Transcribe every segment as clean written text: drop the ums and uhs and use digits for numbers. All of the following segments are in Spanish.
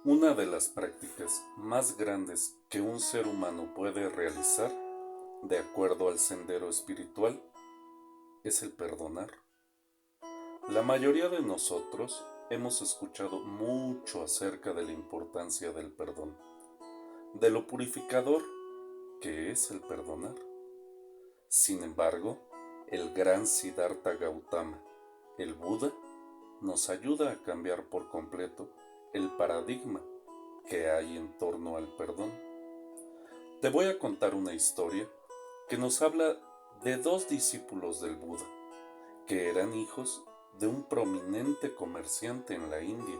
Una de las prácticas más grandes que un ser humano puede realizar, de acuerdo al sendero espiritual, es el perdonar. La mayoría de nosotros hemos escuchado mucho acerca de la importancia del perdón, de lo purificador que es el perdonar. Sin embargo, el gran Siddhartha Gautama, el Buda, nos ayuda a cambiar por completo el paradigma que hay en torno al perdón. Te voy a contar una historia que nos habla de dos discípulos del Buda, que eran hijos de un prominente comerciante en la India.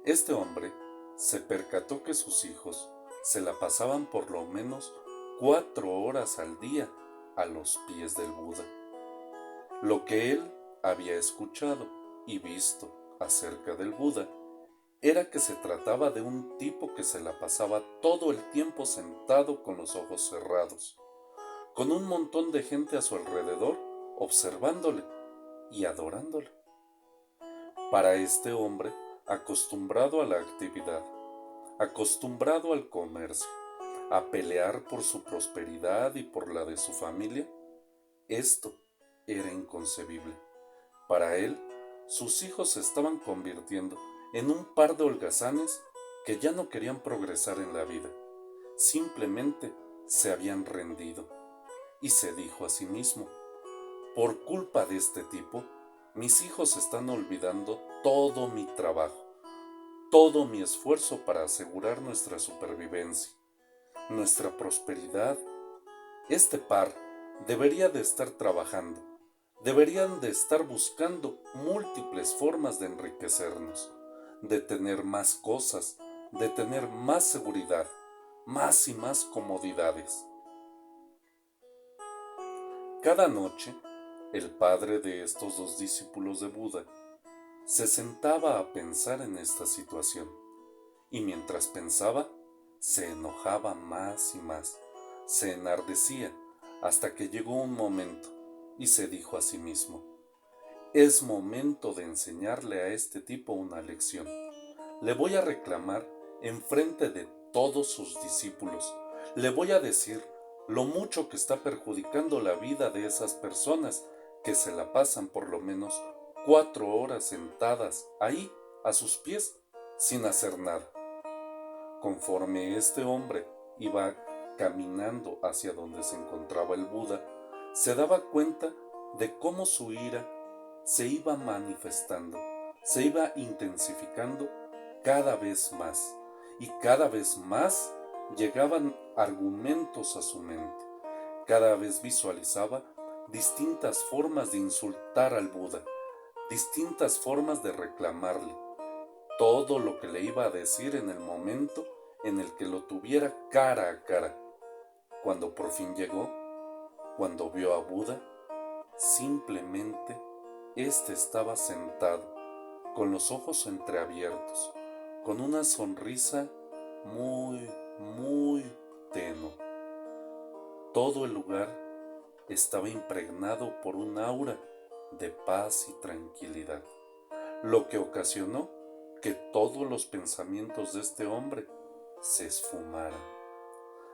Este hombre se percató que sus hijos se la pasaban por lo menos 4 horas al día a los pies del Buda. Lo que él había escuchado y visto acerca del Buda era que se trataba de un tipo que se la pasaba todo el tiempo sentado con los ojos cerrados, con un montón de gente a su alrededor observándole y adorándole. Para este hombre, acostumbrado a la actividad, acostumbrado al comercio, a pelear por su prosperidad y por la de su familia, esto era inconcebible. Para él, sus hijos se estaban convirtiendo en un par de holgazanes que ya no querían progresar en la vida, simplemente se habían rendido. Y se dijo a sí mismo: por culpa de este tipo, mis hijos están olvidando todo mi trabajo, todo mi esfuerzo para asegurar nuestra supervivencia, nuestra prosperidad. Este par debería de estar trabajando, deberían de estar buscando múltiples formas de enriquecernos, de tener más cosas, de tener más seguridad, más y más comodidades. Cada noche, el padre de estos dos discípulos de Buda se sentaba a pensar en esta situación, y mientras pensaba, se enojaba más y más, se enardecía, hasta que llegó un momento y se dijo a sí mismo: es momento de enseñarle a este tipo una lección. Le voy a reclamar en frente de todos sus discípulos. Le voy a decir lo mucho que está perjudicando la vida de esas personas que se la pasan por lo menos 4 horas sentadas ahí a sus pies sin hacer nada. Conforme este hombre iba caminando hacia donde se encontraba el Buda, se daba cuenta de cómo su ira se iba manifestando, se iba intensificando cada vez más, y cada vez más llegaban argumentos a su mente. Cada vez visualizaba distintas formas de insultar al Buda, distintas formas de reclamarle todo lo que le iba a decir en el momento en el que lo tuviera cara a cara. Cuando por fin llegó, cuando vio a Buda, simplemente éste estaba sentado, con los ojos entreabiertos, con una sonrisa muy, muy tenue. Todo el lugar estaba impregnado por un aura de paz y tranquilidad, lo que ocasionó que todos los pensamientos de este hombre se esfumaran.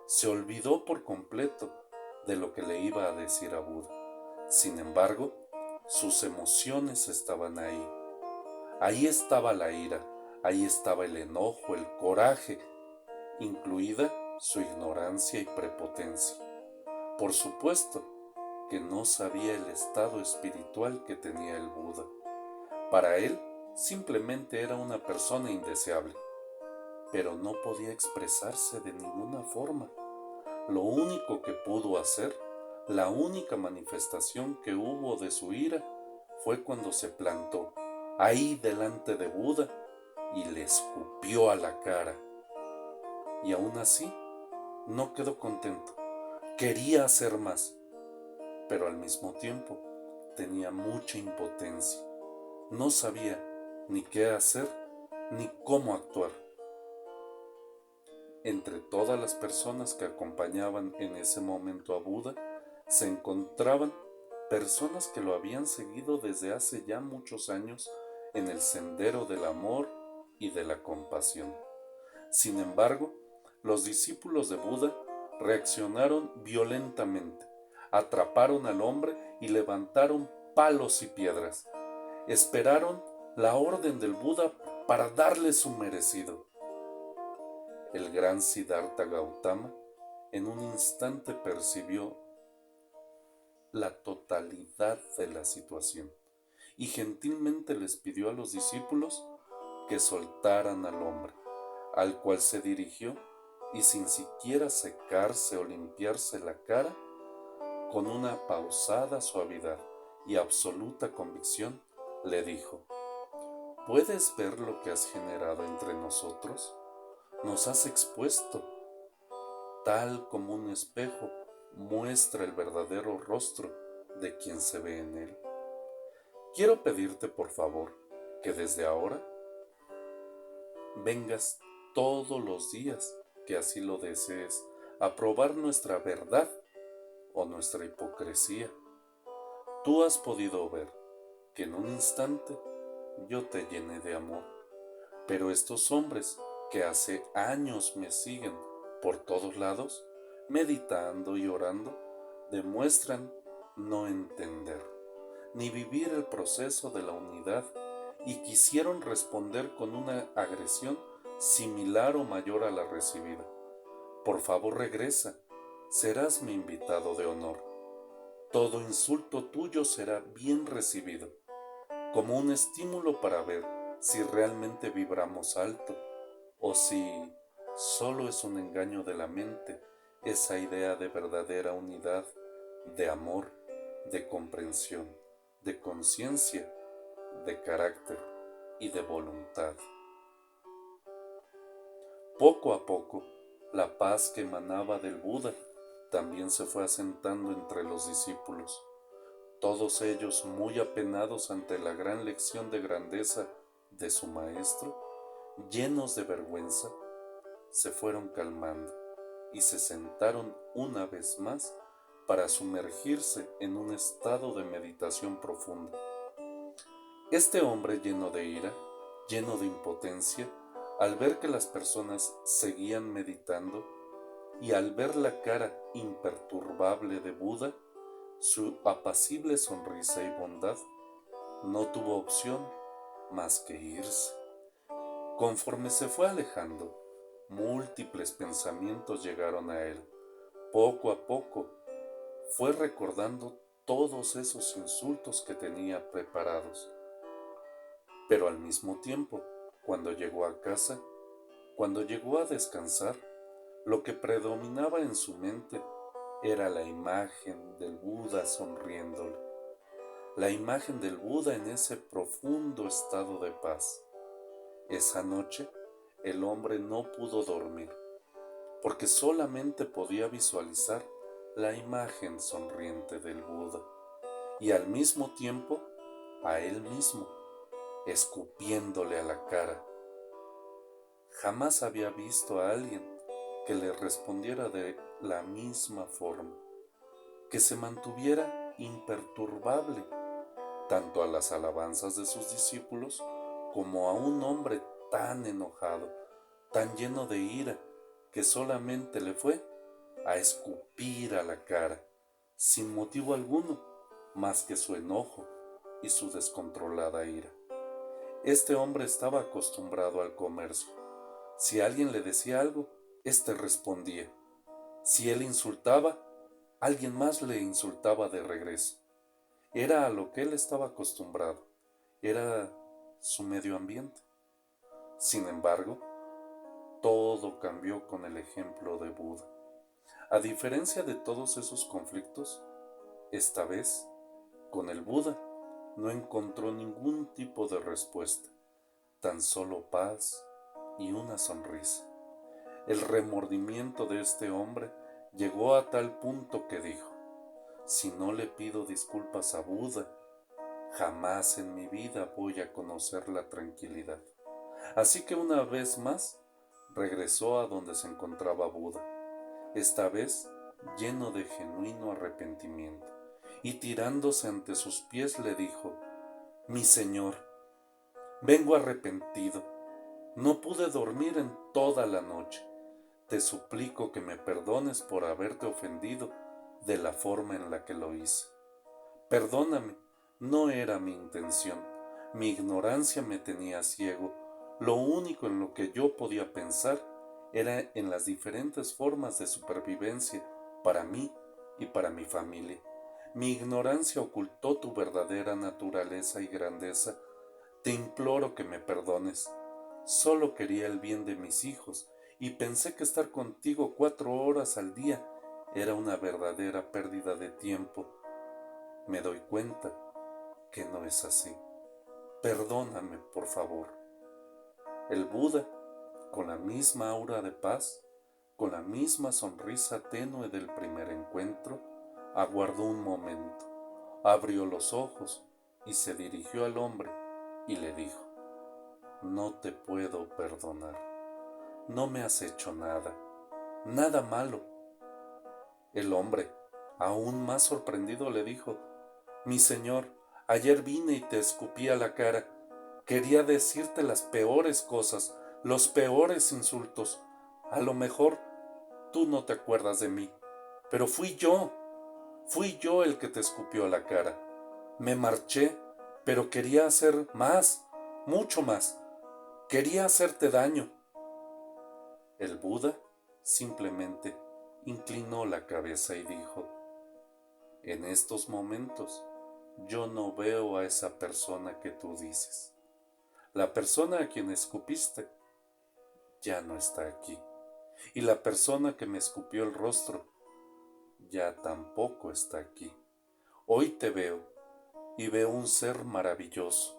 Se olvidó por completo de lo que le iba a decir a Buda. Sin embargo, sus emociones estaban ahí. Ahí estaba la ira, ahí estaba el enojo, el coraje, incluida su ignorancia y prepotencia. Por supuesto que no sabía el estado espiritual que tenía el Buda. Para él, simplemente era una persona indeseable, pero no podía expresarse de ninguna forma. Lo único que pudo hacer, la única manifestación que hubo de su ira, fue cuando se plantó ahí delante de Buda y le escupió a la cara. Y aún así, no quedó contento. Quería hacer más, pero al mismo tiempo tenía mucha impotencia. No sabía ni qué hacer ni cómo actuar. Entre todas las personas que acompañaban en ese momento a Buda, se encontraban personas que lo habían seguido desde hace ya muchos años en el sendero del amor y de la compasión. Sin embargo, los discípulos de Buda reaccionaron violentamente, atraparon al hombre y levantaron palos y piedras. Esperaron la orden del Buda para darle su merecido. El gran Siddhartha Gautama en un instante percibió la totalidad de la situación y gentilmente les pidió a los discípulos que soltaran al hombre, al cual se dirigió y sin siquiera secarse o limpiarse la cara, con una pausada suavidad y absoluta convicción, le dijo: ¿puedes ver lo que has generado entre nosotros? Nos has expuesto, tal como un espejo muestra el verdadero rostro de quien se ve en él. Quiero pedirte por favor que desde ahora vengas todos los días que así lo desees a probar nuestra verdad o nuestra hipocresía. Tú has podido ver que en un instante yo te llené de amor, pero estos hombres que hace años me siguen por todos lados, meditando y orando, demuestran no entender ni vivir el proceso de la unidad y quisieron responder con una agresión similar o mayor a la recibida. Por favor, regresa, serás mi invitado de honor. Todo insulto tuyo será bien recibido, como un estímulo para ver si realmente vibramos alto o si solo es un engaño de la mente esa idea de verdadera unidad, de amor, de comprensión, de conciencia, de carácter y de voluntad. Poco a poco, la paz que emanaba del Buda también se fue asentando entre los discípulos. Todos ellos, muy apenados ante la gran lección de grandeza de su maestro, llenos de vergüenza, se fueron calmando y se sentaron una vez más para sumergirse en un estado de meditación profunda. Este hombre lleno de ira, lleno de impotencia, al ver que las personas seguían meditando y al ver la cara imperturbable de Buda, su apacible sonrisa y bondad, no tuvo opción más que irse. Conforme se fue alejando, múltiples pensamientos llegaron a él. Poco a poco fue recordando todos esos insultos que tenía preparados. Pero al mismo tiempo, cuando llegó a casa, cuando llegó a descansar, lo que predominaba en su mente era la imagen del Buda sonriéndole, la imagen del Buda en ese profundo estado de paz. Esa noche, el hombre no pudo dormir, porque solamente podía visualizar la imagen sonriente del Buda y al mismo tiempo a él mismo, escupiéndole a la cara. Jamás había visto a alguien que le respondiera de la misma forma, que se mantuviera imperturbable tanto a las alabanzas de sus discípulos como a un hombre tan enojado, tan lleno de ira, que solamente le fue a escupir a la cara, sin motivo alguno más que su enojo y su descontrolada ira. Este hombre estaba acostumbrado al comercio. Si alguien le decía algo, éste respondía. Si él insultaba, alguien más le insultaba de regreso. Era a lo que él estaba acostumbrado. Era su medio ambiente. Sin embargo, todo cambió con el ejemplo de Buda. A diferencia de todos esos conflictos, esta vez, con el Buda, no encontró ningún tipo de respuesta, tan solo paz y una sonrisa. El remordimiento de este hombre llegó a tal punto que dijo: si no le pido disculpas a Buda, jamás en mi vida voy a conocer la tranquilidad. Así que una vez más regresó a donde se encontraba Buda, esta vez lleno de genuino arrepentimiento, y tirándose ante sus pies le dijo: mi Señor, vengo arrepentido, No pude dormir en toda la noche. Te suplico que me perdones por haberte ofendido de la forma en la que lo hice. Perdóname, no era mi intención. Mi ignorancia me tenía ciego. Lo único en lo que yo podía pensar era en las diferentes formas de supervivencia para mí y para mi familia. Mi ignorancia ocultó tu verdadera naturaleza y grandeza. Te imploro que me perdones. Solo quería el bien de mis hijos y pensé que estar contigo 4 horas al día era una verdadera pérdida de tiempo. Me doy cuenta que no es así. Perdóname, por favor. El Buda, con la misma aura de paz, con la misma sonrisa tenue del primer encuentro, aguardó un momento, abrió los ojos y se dirigió al hombre y le dijo: no te puedo perdonar. No me has hecho nada, nada malo. El hombre, aún más sorprendido, le dijo: mi señor, ayer vine y te escupí a la cara. Quería decirte las peores cosas, los peores insultos. A lo mejor tú no te acuerdas de mí, pero fui yo el que te escupió a la cara. Me marché, pero quería hacer más, mucho más. Quería hacerte daño. El Buda simplemente inclinó la cabeza y dijo: en estos momentos yo no veo a esa persona que tú dices. La persona a quien escupiste ya no está aquí. Y la persona que me escupió el rostro ya tampoco está aquí. Hoy te veo y veo un ser maravilloso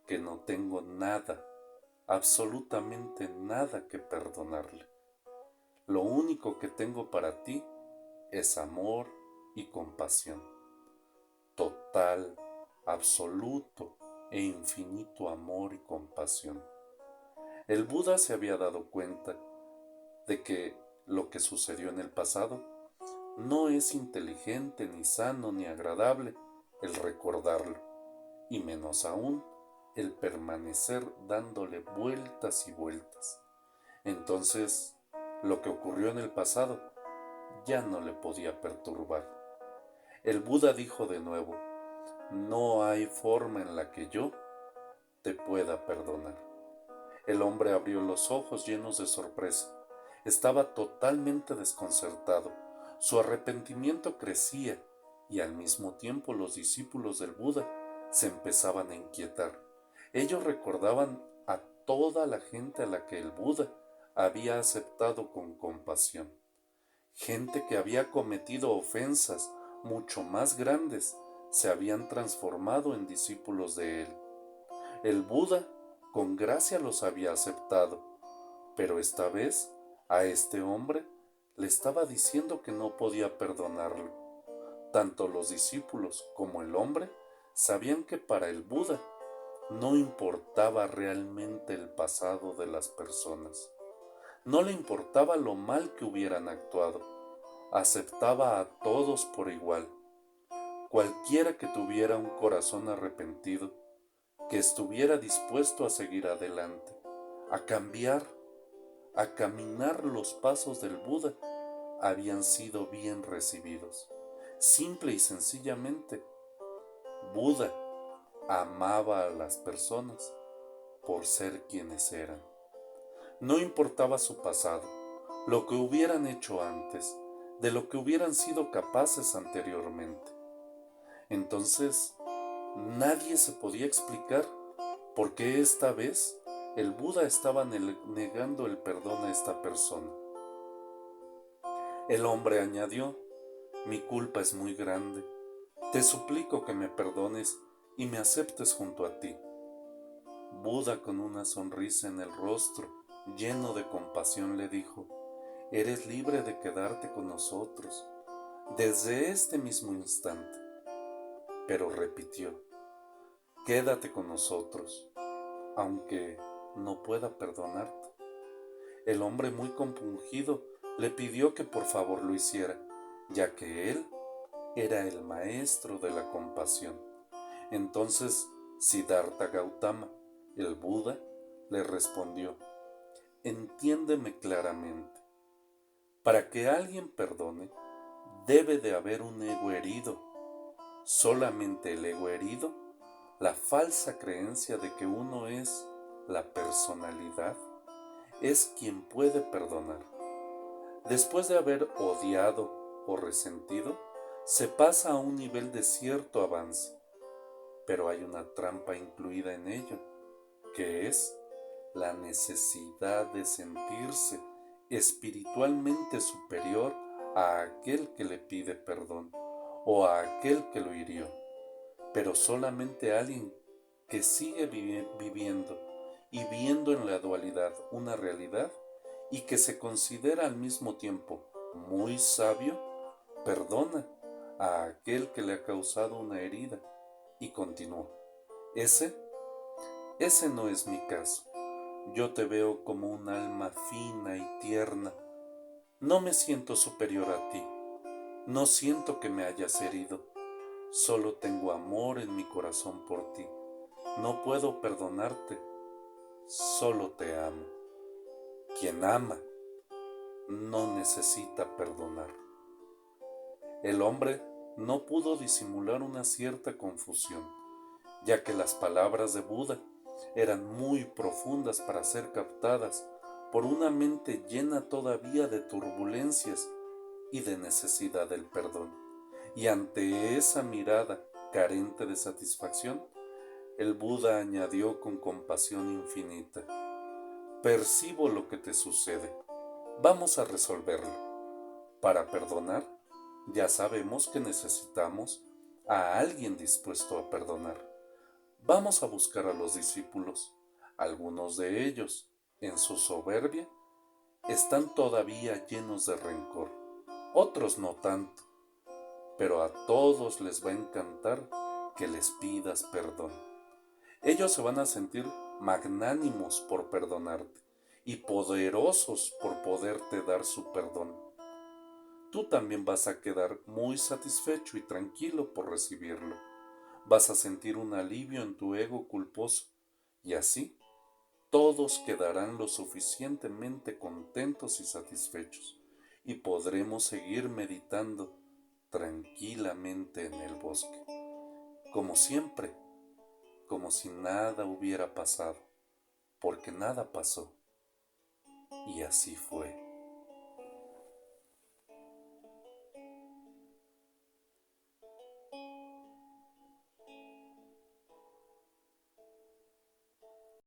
que no tengo nada, absolutamente nada que perdonarle. Lo único que tengo para ti es amor y compasión. Total, absoluto e infinito amor y compasión. El Buda se había dado cuenta de que lo que sucedió en el pasado no es inteligente, ni sano, ni agradable el recordarlo, y menos aún el permanecer dándole vueltas y vueltas. Entonces, lo que ocurrió en el pasado ya no le podía perturbar. El Buda dijo de nuevo: no hay forma en la que yo te pueda perdonar. El hombre abrió los ojos llenos de sorpresa. Estaba totalmente desconcertado. Su arrepentimiento crecía y al mismo tiempo los discípulos del Buda se empezaban a inquietar. Ellos recordaban a toda la gente a la que el Buda había aceptado con compasión. Gente que había cometido ofensas mucho más grandes se habían transformado en discípulos de él. El Buda con gracia los había aceptado, pero esta vez a este hombre le estaba diciendo que no podía perdonarlo. Tanto los discípulos como el hombre sabían que para el Buda no importaba realmente el pasado de las personas. No le importaba lo mal que hubieran actuado. Aceptaba a todos por igual. Cualquiera que tuviera un corazón arrepentido, que estuviera dispuesto a seguir adelante, a cambiar, a caminar los pasos del Buda, habían sido bien recibidos. Simple y sencillamente, Buda amaba a las personas por ser quienes eran. No importaba su pasado, lo que hubieran hecho antes, de lo que hubieran sido capaces anteriormente. Entonces, nadie se podía explicar por qué esta vez el Buda estaba negando el perdón a esta persona. El hombre añadió: mi culpa es muy grande. Te suplico que me perdones y me aceptes junto a ti. Buda, con una sonrisa en el rostro, lleno de compasión, le dijo: eres libre de quedarte con nosotros desde este mismo instante. Pero repitió: quédate con nosotros, aunque no pueda perdonarte. El hombre, muy compungido, le pidió que por favor lo hiciera, ya que él era el maestro de la compasión. Entonces Siddhartha Gautama, el Buda, le respondió, entiéndeme claramente. Para que alguien perdone, debe de haber un ego herido. Solamente el ego herido, la falsa creencia de que uno es la personalidad, es quien puede perdonar. Después de haber odiado o resentido, se pasa a un nivel de cierto avance, pero hay una trampa incluida en ello, que es la necesidad de sentirse espiritualmente superior a aquel que le pide perdón o a aquel que lo hirió, pero solamente alguien que sigue viviendo y viendo en la dualidad una realidad y que se considera al mismo tiempo muy sabio, perdona a aquel que le ha causado una herida y continúa. Ese no es mi caso. Yo te veo como un alma fina y tierna. No me siento superior a ti. No siento que me hayas herido. Solo tengo amor en mi corazón por ti. No puedo perdonarte. Solo te amo. Quien ama no necesita perdonar. El hombre no pudo disimular una cierta confusión, ya que las palabras de Buda eran muy profundas para ser captadas por una mente llena todavía de turbulencias y de necesidad del perdón. Y ante esa mirada carente de satisfacción, el Buda añadió con compasión infinita: percibo lo que te sucede. Vamos a resolverlo. Para perdonar, ya sabemos que necesitamos a alguien dispuesto a perdonar. Vamos a buscar a los discípulos. Algunos de ellos, en su soberbia, están todavía llenos de rencor. Otros no tanto. Pero a todos les va a encantar que les pidas perdón. Ellos se van a sentir magnánimos por perdonarte y poderosos por poderte dar su perdón. Tú también vas a quedar muy satisfecho y tranquilo por recibirlo. Vas a sentir un alivio en tu ego culposo y así todos quedarán lo suficientemente contentos y satisfechos y podremos seguir meditando tranquilamente en el bosque, como siempre, como si nada hubiera pasado, porque nada pasó y así fue.